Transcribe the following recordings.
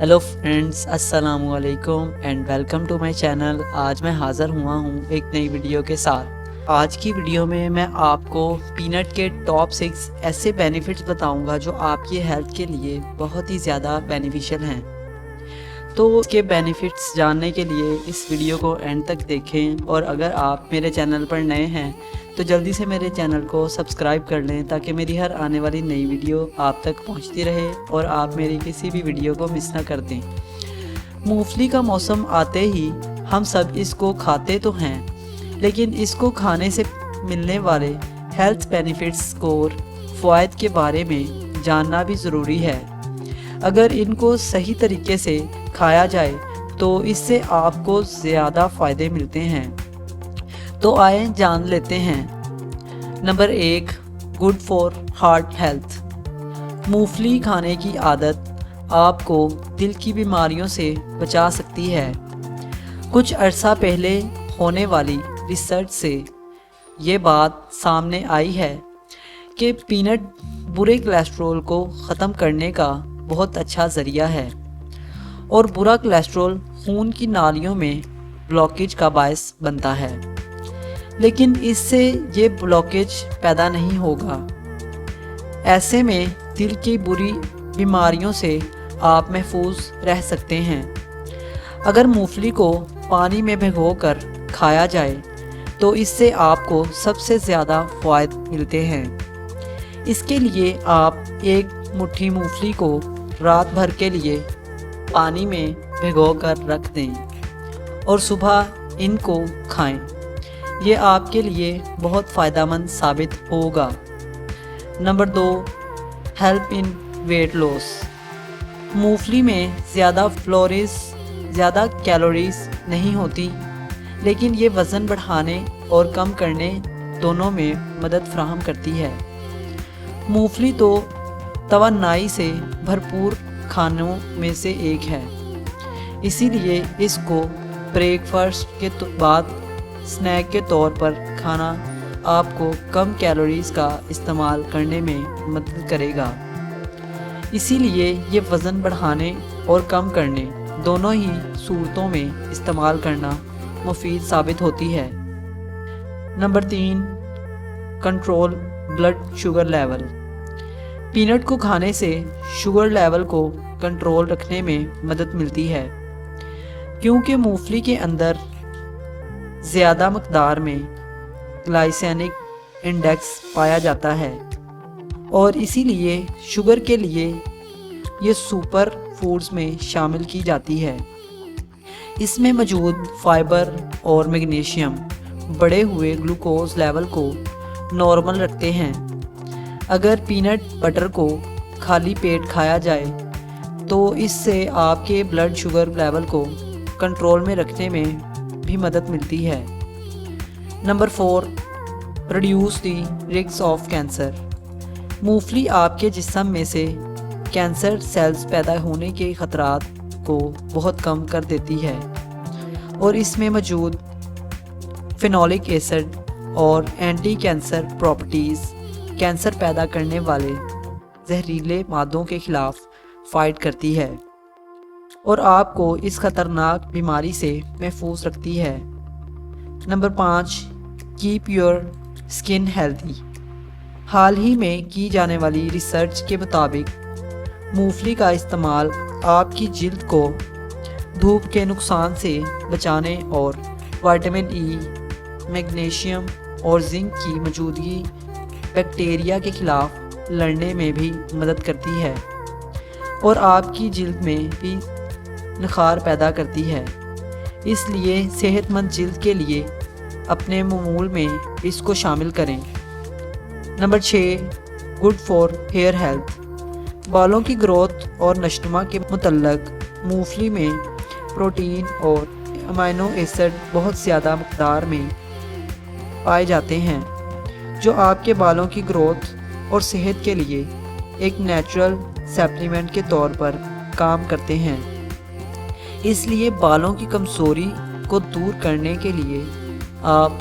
Hello friends, अस्सलाम वालेकुम and welcome to my channel. आज मैं हाज़िर हुआ हूँ एक नई वीडियो के साथ। आज की वीडियो में मैं आपको पीनट के टॉप 6 ऐसे बेनिफिट्स बताऊंगा जो आपकी हेल्थ के लिए बहुत ही ज़्यादा बेनिफिशियल हैं। तो इसके बेनिफिट्स जानने के लिए इस वीडियो को एंड तक देखें, और अगर आप मेरे चैनल पर नए हैं तो जल्दी से मेरे चैनल को सब्सक्राइब कर लें ताकि मेरी हर आने वाली नई वीडियो आप तक पहुंचती रहे और आप मेरी किसी भी वीडियो को मिस ना कर दें। मूंगफली का मौसम आते ही हम सब इसको खाते तो हैं, लेकिन इसको खाने से मिलने वाले हेल्थ बेनिफिट्स और फ़वाइद के बारे में जानना भी ज़रूरी है। अगर इनको सही तरीके से खाया जाए तो इससे आपको ज़्यादा फ़ायदे मिलते हैं। तो आए जान लेते हैं। Number 1, good for heart health. मूंगफली खाने की आदत आपको दिल की बीमारियों से बचा सकती है। कुछ अरसा पहले होने वाली रिसर्च से ये बात सामने आई है कि पीनट बुरे कोलेस्ट्रॉल को ख़त्म करने का बहुत अच्छा ज़रिया है, और बुरा कोलेस्ट्रॉल खून की नालियों में ब्लॉकेज का बायस बनता है, लेकिन इससे ये ब्लॉकेज पैदा नहीं होगा। ऐसे में दिल की बुरी बीमारियों से आप महफूज रह सकते हैं। अगर मूंगफली को पानी में भिगोकर खाया जाए तो इससे आपको सबसे ज़्यादा फ़ायदे मिलते हैं। इसके लिए आप एक मुट्ठी मूंगफली को रात भर के लिए पानी में भिगोकर रख दें और सुबह इनको खाएं। ये आपके लिए बहुत फ़ायदेमंद साबित होगा। Number 2, help in weight loss. मूंगफली में ज़्यादा कैलोरीज नहीं होती, लेकिन ये वज़न बढ़ाने और कम करने दोनों में मदद फराहम करती है। मूंगफली तो तवानाई से भरपूर खानों में से एक है, इसीलिए इसको ब्रेकफास्ट के बाद स्नैक के तौर पर खाना आपको कम कैलोरीज़ का इस्तेमाल करने में मदद करेगा। इसीलिए ये वज़न बढ़ाने और कम करने दोनों ही सूरतों में इस्तेमाल करना मुफीद साबित होती है। Number 3, control blood sugar level. Peanut को खाने से शुगर लेवल को कंट्रोल रखने में मदद मिलती है, क्योंकि मूंगफली के अंदर ज़्यादा मकदार में ग्लाइसेमिक इंडेक्स पाया जाता है, और इसीलिए शुगर के लिए ये सुपर फूड्स में शामिल की जाती है। इसमें मौजूद फाइबर और मैग्नीशियम बढ़े हुए ग्लूकोज लेवल को नॉर्मल रखते हैं। अगर पीनट बटर को खाली पेट खाया जाए तो इससे आपके ब्लड शुगर लेवल को कंट्रोल में रखने में भी मदद मिलती है। Number 4, reduce the risk of cancer. मूंगफली आपके जिस्म में से कैंसर सेल्स पैदा होने के ख़तरात को बहुत कम कर देती है, और इसमें मौजूद फेनोलिक एसिड और एंटी कैंसर प्रॉपर्टीज़ कैंसर पैदा करने वाले जहरीले मादों के ख़िलाफ़ फ़ाइट करती है और आपको इस ख़तरनाक बीमारी से महफूज रखती है। Number 5, keep your skin healthy. हाल ही में की जाने वाली रिसर्च के मुताबिक मूंगफली का इस्तेमाल आपकी जिल्द को धूप के नुकसान से बचाने और विटामिन ई, मैग्नीशियम और जिंक की मौजूदगी बैक्टीरिया के ख़िलाफ़ लड़ने में भी मदद करती है, और आपकी जिल्द में भी निखार पैदा करती है। इसलिए सेहतमंद जिल्द के लिए अपने मामूल में इसको शामिल करें। Number 6, good for hair health. बालों की ग्रोथ और नशनुमा के मुतल्लक मूंगफली में प्रोटीन और अमीनो एसिड बहुत ज़्यादा मकदार में पाए जाते हैं, जो आपके बालों की ग्रोथ और सेहत के लिए एक नेचुरल सप्लीमेंट के तौर पर काम करते हैं। इसलिए बालों की कमज़ोरी को दूर करने के लिए आप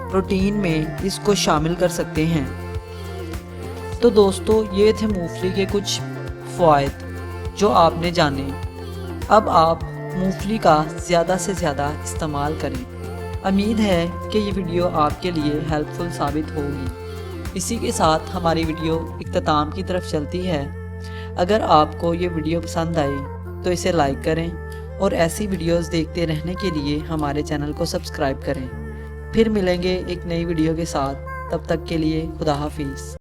प्रोटीन में इसको शामिल कर सकते हैं। तो दोस्तों, ये थे मूंगफली के कुछ फ़वाइद जो आपने जाने। اب آپ मूंगफली का ज़्यादा से ज़्यादा इस्तेमाल करें। उम्मीद है कि ये वीडियो आपके लिए हेल्पफुल साबित होगी। इसी के साथ हमारी वीडियो इख्तिताम की तरफ चलती है। अगर आपको ये वीडियो पसंद आई तो इसे लाइक करें और ऐसी वीडियोस देखते रहने के लिए हमारे चैनल को सब्सक्राइब करें। फिर मिलेंगे एक नई वीडियो के साथ, तब तक के लिए खुदा हाफिज़।